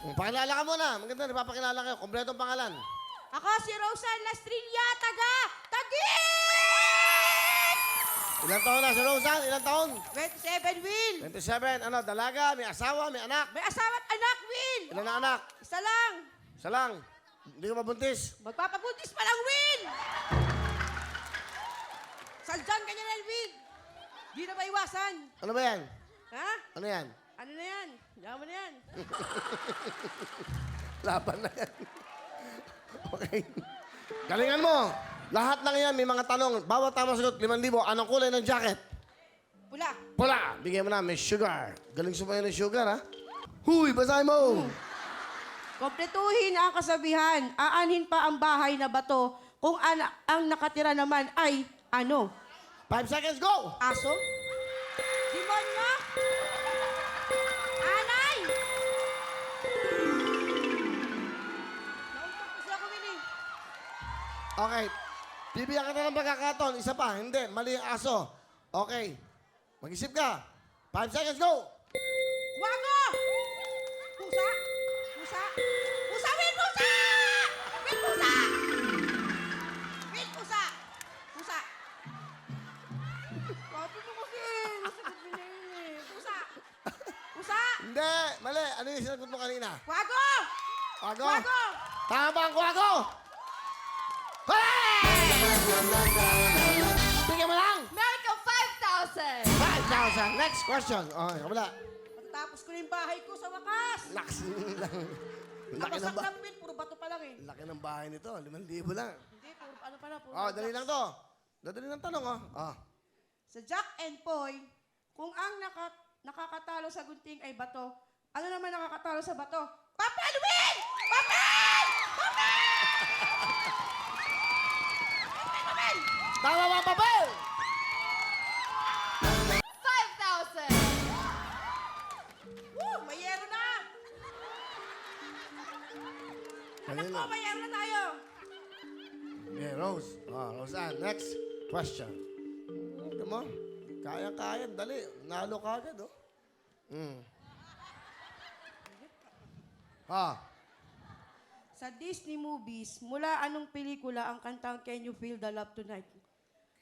Pakilala ka muna. Maganda, napapakilala kayo. Kompletong pangalan. Ako si Rosan Lastrilla, taga-Taguig! Ilang taon na si Rosan? Ilang taon? 27, Will. 27. Ano, dalaga, may asawa, may anak. May asawa at anak, Will. Ilan na anak? Isa lang. Isa lang. Hindi ka mabuntis. Magpapabuntis pa lang, Will. Saldan ka niya rin, Will. Di na maiwasan. Ano ba yan? Ha? Ano yan? Ano na yan? Yaman na yan. Laban na yan. Okay. Galingan mo. Lahat lang yan, may mga tanong. Bawat tama sagot, 5,000. Anong kulay ng jacket? Pula. Pula. Bigyan mo na, may sugar. Galing sumayo ng sugar, ha? Huy, basahin mo. Kompletuhin ang kasabihan. Aanhin pa ang bahay na bato kung ang nakatira naman ay ano? 5 seconds, go! Aso? Demonyo? Anay? Nauntog kasi ako, Willie. Okay. Bibigyan ka na ng pagkakataon. Isa pa. Hindi. Mali ang aso. Okay. Mag-isip ka. 5 seconds, go! Wago! Pusa? Pusa? Pusa, Will! Pusa! Will, pusa! Will, pusa! Pusa! Sabi mo kasi, masagot mo na yun eh. Pusa! Pusa! Hindi. Mali. Ano yung sinagot mo kanina? Wago! Kwago? Wago! Tama ba ang kwago? Hey! Bigyan mo lang. Meron kang 5,000! 5,000. Next question. Okay, kabila. Matatapos ko na yung bahay ko sa wakas. Laki lang. Laki Tapos ng ang bahay. lapin, puro bato pa lang eh. Laki ng bahay nito. 5,000 lang. Hindi, puro ano pala, puro Oh, bato. dali lang to. Dadali ng tanong, oh. Oh. Sa Jack and Poy, kung ang nakakatalo sa gunting ay bato, ano naman nakakatalo sa bato? Papel, Will! Papel! Papel! Papel! Tama ba, papel? 5,000! Woo! Mayero na! Anak ko, mayero na tayo! Yeah, Rose. Oh, Roseanne. Next question. Ito mo. Kaya-kaya. Dali. Nalo ka agad, oh. Ah. Sa Disney movies, mula anong pelikula ang kantang Can You Feel the Love Tonight?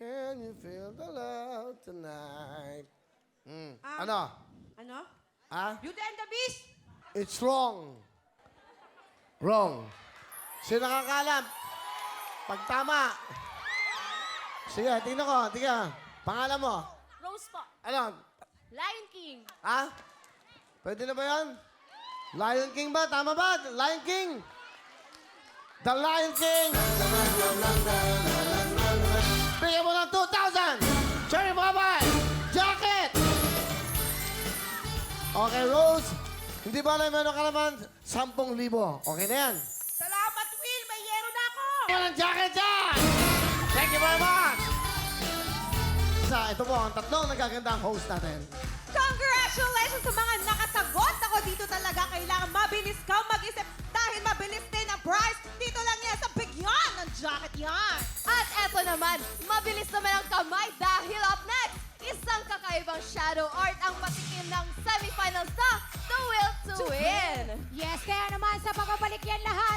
Can you feel the love tonight? Ah. Ano? Ano? Ha? Beauty and the Beast? It's wrong. Wrong. Sino nakakalam? Pag tama. Sige, tingnan ko. Tingnan. Pangalan mo. Rose po. Ano? Lion King. Ha? Pwede na ba yan? Lion King ba? Tama ba? Lion King? The Lion King! Bigyan mo ng 2,000! Cherry Babay! Jacket! Okay, Rose. Hindi ba alam meron ka naman 10,000? Okay na yan. Salamat, Will! Mayero na ako! Walang jacket dyan! Thank you very much! Ito po ang tatlong nagagandang host natin. Congratulations sa mga nakasagot! Ako dito talaga kailangan mabilis kang mag-isip dahil mabilis din ang prize. Dito lang yan sa bigyan ng jacket yan. At eto naman, mabilis naman ang kamay dahil up next, isang kakaibang shadow art ang patikim ng semifinals na The Will to Win. Yes, kaya naman sa pagbabalik yan lahat,